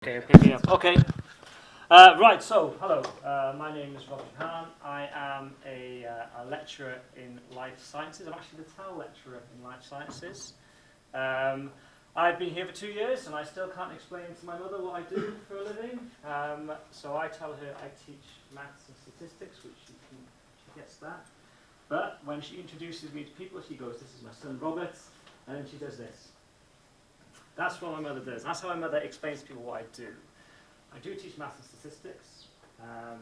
Okay, picking up. Okay. Right, so, hello. My name is Treharne. I am a lecturer in life sciences. I'm actually the TAL lecturer in life sciences. I've been here for 2 years and I still can't explain to my mother what I do for a living. So I tell her I teach maths and statistics, which she gets that. But when she introduces me to people, she goes, "This is my son Robert," and then she does this. That's what my mother does. That's how my mother explains to people what I do. I do teach maths and statistics. I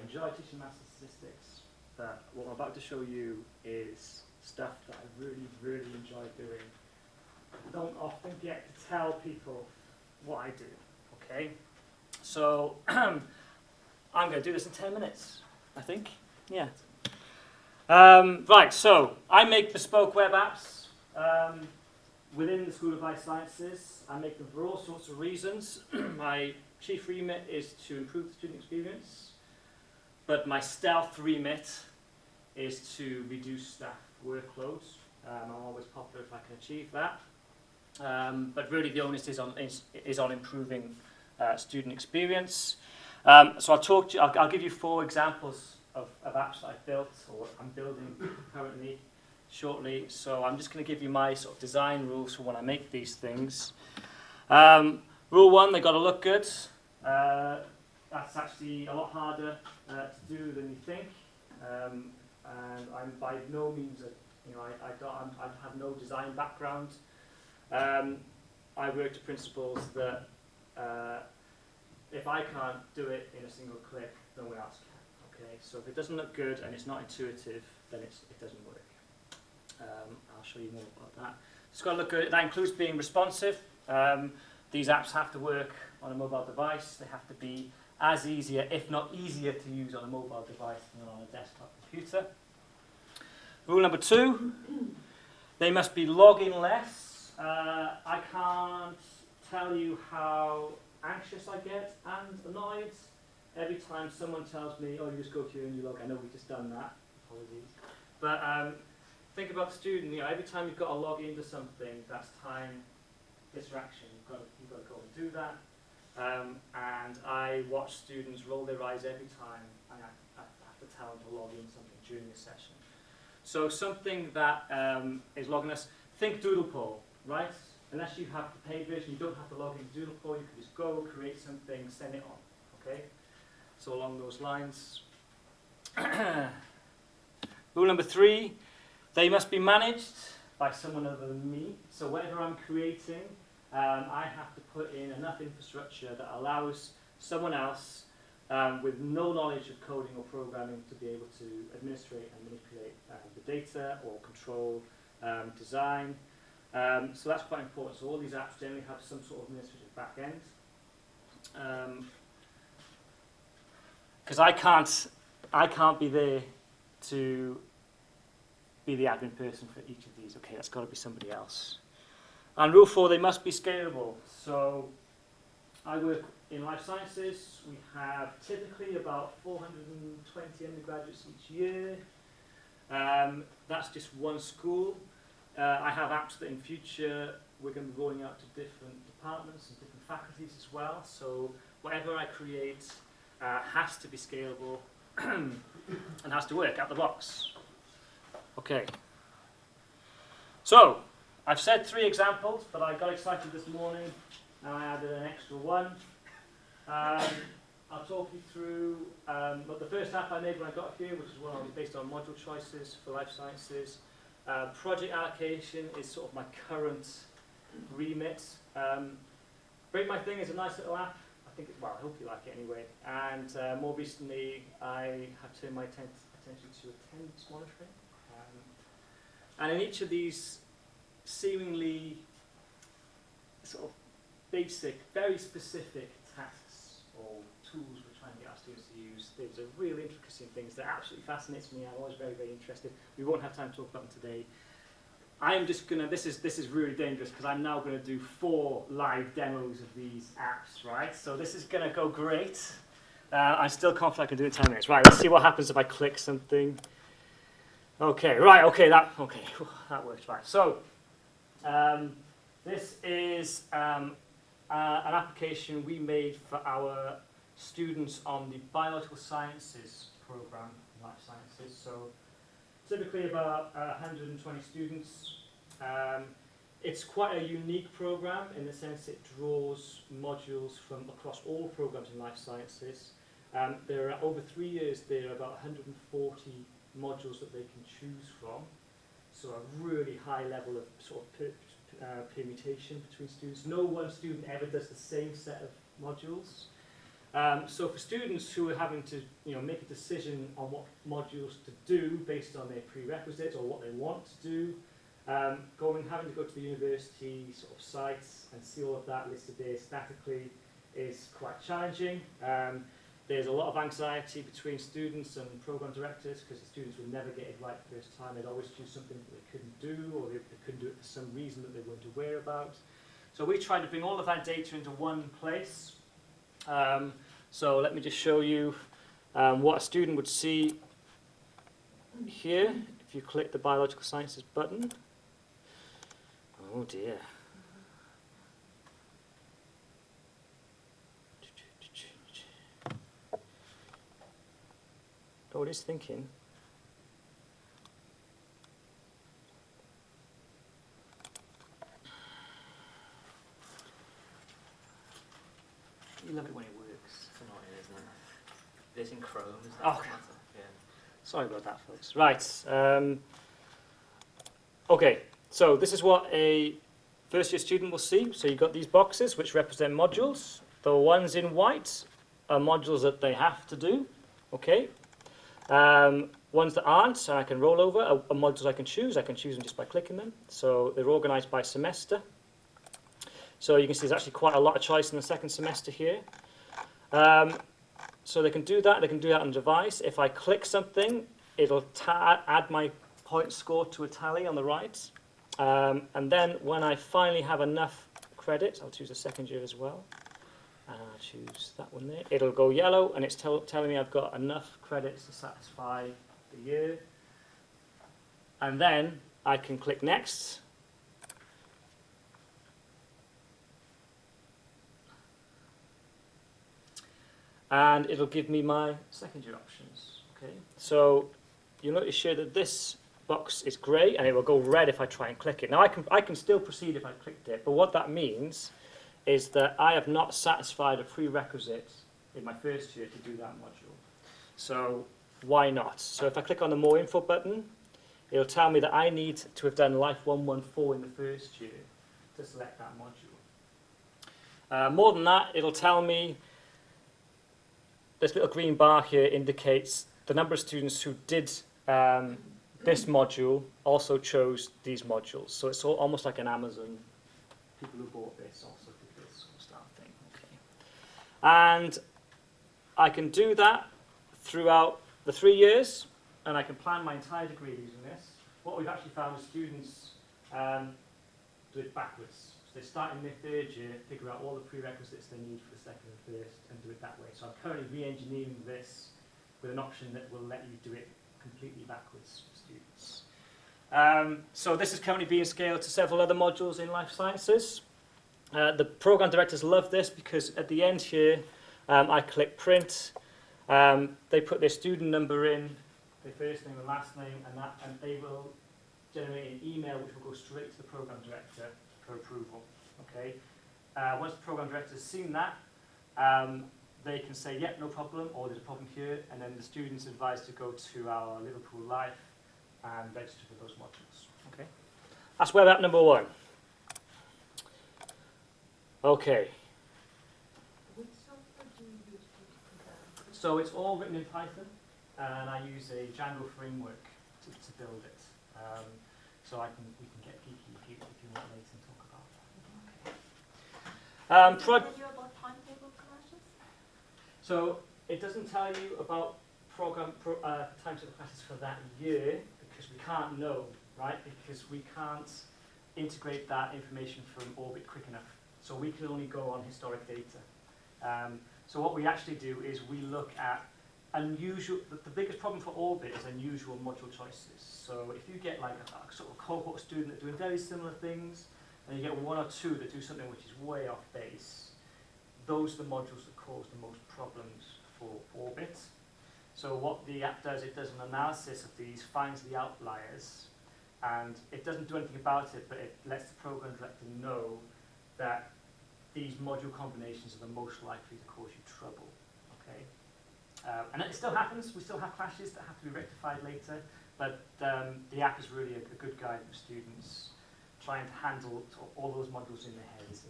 enjoy teaching maths and statistics. But what I'm about to show you is stuff that I really, really enjoy doing. I don't often get to tell people what I do. Okay? So I'm going to do this in 10 minutes, I think. Yeah. Right, so I make bespoke web apps. Within the School of Life Sciences. I make them for all sorts of reasons. My chief remit is to improve the student experience, but my stealth remit is to reduce staff workloads. I'm always popular if I can achieve that. But really the onus is on improving student experience. So I'll give you 4 examples of apps that I've built or I'm building currently. Shortly, so I'm just going to give you my sort of design rules for when I make these things. Rule 1, they got to look good. That's actually a lot harder to do than you think. And I'm by no means, I have no design background. I work to principles that if I can't do it in a single click, no one else can. Okay, so if it doesn't look good and it's not intuitive, then it doesn't work. I'll show you more about that. It's got to look good. That includes being responsive. These apps have to work on a mobile device. They have to be as easier, if not easier, to use on a mobile device than on a desktop computer. Rule number 2, they must be login-less. I can't tell you how anxious I get and annoyed every time someone tells me, "Oh, you just go to your new log." I know we've just done that. Apologies. But think about the student. Every time you've got to log into something, that's time distraction. You've got to go and do that. And I watch students roll their eyes every time I have to tell them to log in something during a session. So something that is loginless. Think Doodle poll, right? Unless you have the paid version, you don't have to log into Doodle poll. You can just go, create something, send it on. Okay. So along those lines. Rule number 3. They must be managed by someone other than me. So whatever I'm creating, I have to put in enough infrastructure that allows someone else with no knowledge of coding or programming to be able to administrate and manipulate the data or control design. So that's quite important. So all these apps generally have some sort of administrative back end. Because I can't be there to be the admin person for each of these. Okay, that's got to be somebody else. And rule 4, they must be scalable. So I work in life sciences. We have typically about 420 undergraduates each year. That's just one school. I have apps that in future we're going to be rolling out to different departments and different faculties as well. So whatever I create has to be scalable and has to work out the box. Okay, so I've said 3 examples, but I got excited this morning and I added an extra one. I'll talk you through the first app I made when I got here, which is one based on module choices for life sciences. Project Allocation is sort of my current remit. Break My Thing is a nice little app. I hope you like it anyway. And more recently, I have turned my attention to attendance monitoring. And in each of these seemingly sort of basic, very specific tasks or tools we're trying to get our students to use, there's a real intricacy in things that absolutely fascinates me. I'm always very, very interested. We won't have time to talk about them today. I am just gonna, this is really dangerous because I'm now gonna do 4 live demos of these apps, right? So this is gonna go great. I'm still confident I can do it in 10 minutes. Right, let's see what happens if I click something. Okay, right, okay, that works, right. So, this is an application we made for our students on the biological sciences program in life sciences. So typically about 120 students. It's quite a unique program in the sense it draws modules from across all programs in life sciences. There are, over 3 years, there are about 140 modules that they can choose from. So a really high level of sort of permutation between students. No one student ever does the same set of modules. So for students who are having to make a decision on what modules to do based on their prerequisites or what they want to do, having to go to the university sort of sites and see all of that listed there statically is quite challenging. There's a lot of anxiety between students and program directors because the students would never get it right the first time. They'd always choose something that they couldn't do, or they couldn't do it for some reason that they weren't aware about. So we tried to bring all of that data into one place. So let me just show you what a student would see here if you click the biological sciences button. Oh dear. Oh, it is thinking. You love it when it works. It's annoying, isn't it? It's in Chrome, isn't it? Oh, okay. Yeah. Sorry about that, folks. Right. Okay, so this is what a first-year student will see. So you've got these boxes which represent modules. The ones in white are modules that they have to do. Okay. Ones that aren't, and I can roll over, are modules I can choose. I can choose them just by clicking them. So they're organised by semester. So you can see there's actually quite a lot of choice in the second semester here. So they can do that. They can do that on the device. If I click something, it'll add my point score to a tally on the right. And then when I finally have enough credits, I'll choose the second year as well. And I'll choose that one there. It'll go yellow, and it's telling me I've got enough credits to satisfy the year. And then I can click next. And it'll give me my second year options. Okay. So you'll notice here that this box is grey, and it will go red if I try and click it. Now I can still proceed if I clicked it, but what that means is that I have not satisfied a prerequisite in my first year to do that module. So why not? So if I click on the More Info button, it'll tell me that I need to have done Life 114 in the first year to select that module. More than that, it'll tell me, this little green bar here indicates the number of students who did this module also chose these modules. So it's almost like an Amazon. People who bought this also did this sort of style thing. Okay. And I can do that throughout the 3 years, and I can plan my entire degree using this. What we've actually found is students do it backwards. So they start in their third year, figure out all the prerequisites they need for the second and first, and do it that way. So I'm currently re-engineering this with an option that will let you do it completely backwards for students. So this is currently being scaled to several other modules in life sciences. The program directors love this because at the end here, I click print. They put their student number in, their first name and last name, and they will generate an email which will go straight to the program director for approval. Okay. Once the program director has seen that, they can say, yep, no problem, or there's a problem here, and then the student's advised to go to our Liverpool Live and register for those modules. Okay. That's web app number 1. Okay. Which software do you use to do that? So it's all written in Python, and I use a Django framework to build it. So we can get geeky if you want later and talk about that. Okay. Does it tell you about timetable classes? So it doesn't tell you about timetable classes for that year because we can't know, right? Because we can't integrate that information from Orbit quick enough. So we can only go on historic data. So what we actually do is we look at unusual, the biggest problem for Orbit is unusual module choices. So if you get like a sort of cohort student that doing very similar things, and you get 1 or 2 that do something which is way off base, those are the modules that cause the most problems for Orbit. So what the app does, it does an analysis of these, finds the outliers, and it doesn't do anything about it, but it lets the program director know that these module combinations are the most likely to cause you trouble. Okay, and it still happens. We still have clashes that have to be rectified later, but the app is really a good guide for students trying to handle all those modules in their heads.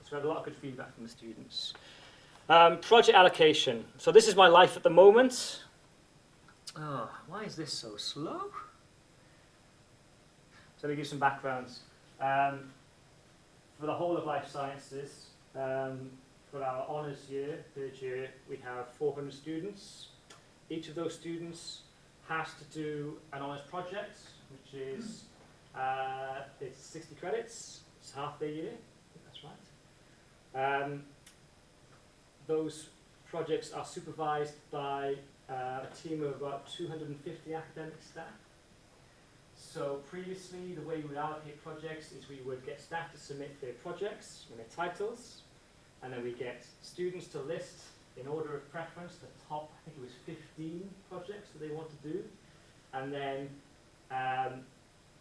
So we had a lot of good feedback from the students. Project allocation. So this is my life at the moment. Oh, why is this so slow? So let me give some backgrounds. For the whole of life sciences, for our honours year, third year, we have 400 students. Each of those students has to do an honours project, which is it's 60 credits. It's half their year. I think that's right. Those projects are supervised by a team of about 250 academic staff. So previously, the way we would allocate projects is we would get staff to submit their projects and their titles, and then we get students to list in order of preference the top, I think it was 15 projects that they want to do, and then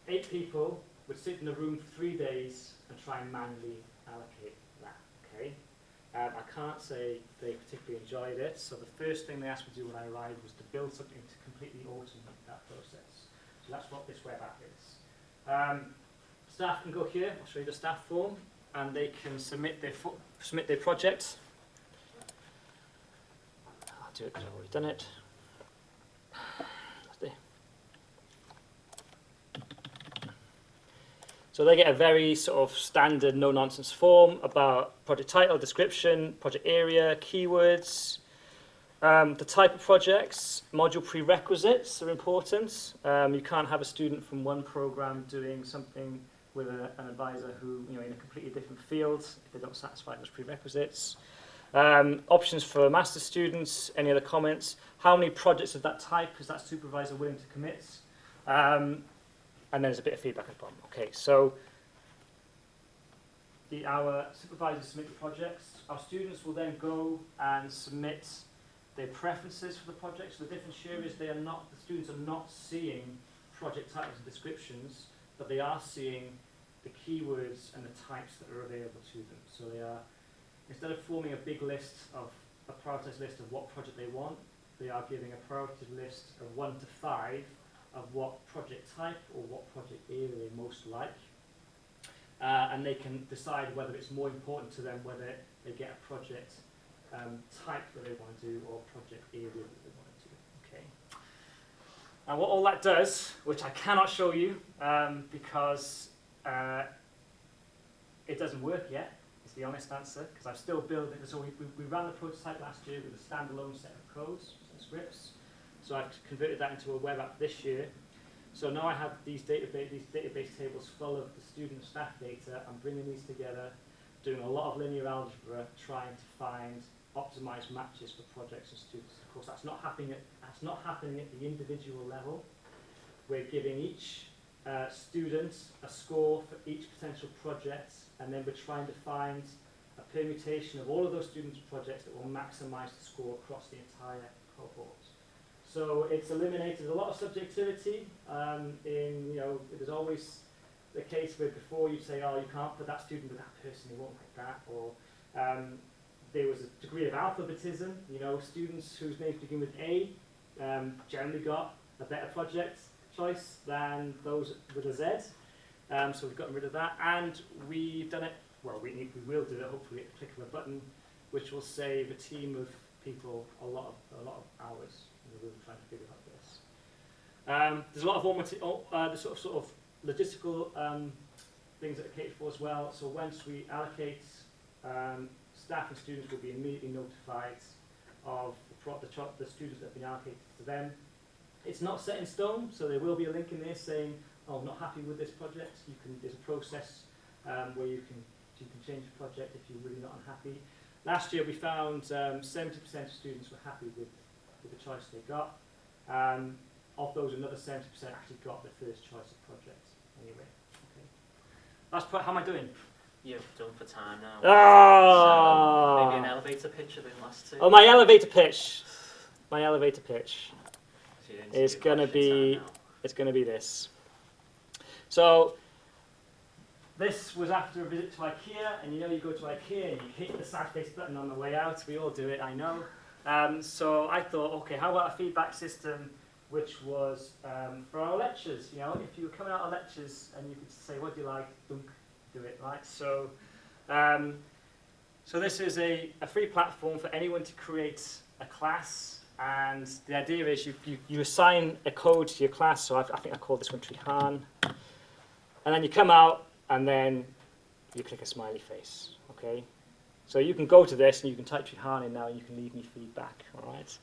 8 people would sit in a room for 3 days and try and manually allocate that. Okay. I can't say they particularly enjoyed it, so the first thing they asked me to do when I arrived was to build something to completely automate that process. So that's what this web app is. Staff can go here, I'll show you the staff form, and they can submit their project. I'll do it because I've already done it. So they get a very sort of standard no-nonsense form about project title, description, project area, keywords, the type of projects, module prerequisites are important. You can't have a student from one program doing something with an advisor who, in a completely different field if they don't satisfy those prerequisites. Options for master's students, any other comments? How many projects of that type is that supervisor willing to commit? And there's a bit of feedback at the bottom. Okay, so our supervisors submit the projects. Our students will then go and submit their preferences for the project. So the difference here is the students are not seeing project titles and descriptions, but they are seeing the keywords and the types that are available to them. So they are, instead of forming a big list of a prioritized list of what project they want, they are giving a prioritized list of 1 to 5 of what project type or what project area they most like. And they can decide whether it's more important to them whether they get a project type that they want to do or project area that they want to do. Okay. And what all that does, which I cannot show you because it doesn't work yet, is the honest answer, because I'm still building. So we ran the prototype last year with a standalone set of codes and scripts. So I've converted that into a web app this year. So now I have these database tables full of the student staff data. I'm bringing these together, doing a lot of linear algebra, trying to find optimized matches for projects and students. Of course, that's not happening at the individual level. We're giving each student a score for each potential project, and then we're trying to find a permutation of all of those students' projects that will maximize the score across the entire cohort. So it's eliminated a lot of subjectivity. There's always the case where before you'd say, oh, you can't put that student with that person, they won't like that, or there was a degree of alphabetism. Students whose names begin with A generally got a better project choice than those with a Z. So we've gotten rid of that, and we've done it. Well, we will do it hopefully at the click of a button, which will save a team of people a lot of hours. We're trying to figure out this. There's a lot of the sort of logistical things that are catered for as well. So once we allocate, staff and students will be immediately notified of the students that have been allocated to them. It's not set in stone, so there will be a link in there saying, "Oh, I'm not happy with this project." There's a process where you can change the project if you're really not unhappy. Last year we found 70% of students were happy with the choice they got. Of those, another 70% actually got the first choice of project anyway. Okay. Last part, how am I doing? You've done for time now. Ah! So maybe an elevator pitch of the last two. Oh, my elevator pitch. My elevator pitch. So your It's interview gonna question be- time now. It's going to be this. So, this was after a visit to IKEA, and you know you go to IKEA and you hit the sad face button on the way out. We all do it, I know. So I thought, okay, how about a feedback system which was for our lectures? You know, if you were coming out of lectures and you could say, what do you like? Dunk, do it, right? So, so this is a free platform for anyone to create a class, and the idea is you assign a code to your class. So I think I called this one Treharne, and then you come out and then you click a smiley face. Okay. So you can go to this and you can type Treharne in now and you can leave me feedback, all right?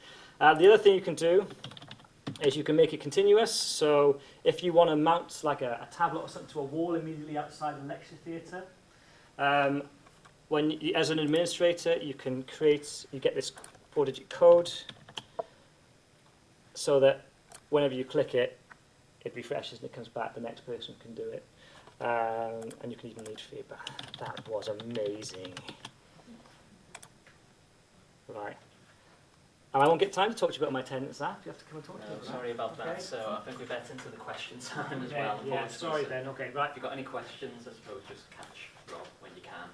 The other thing you can do is you can make it continuous. So if you want to mount like a tablet or something to a wall immediately outside the lecture theatre, as an administrator, you get this 4-digit code so that whenever you click it, it refreshes and it comes back, the next person can do it. And you can even leave feedback. That was amazing. Right. And I won't get time to talk to you about my attendance app. You have to come and talk to me. No, sorry about that. Okay. So I think we're better into the question time as Yeah, well. yeah, Apologies. sorry then. Okay, right. If you've got any questions, I suppose just catch Rob when you can.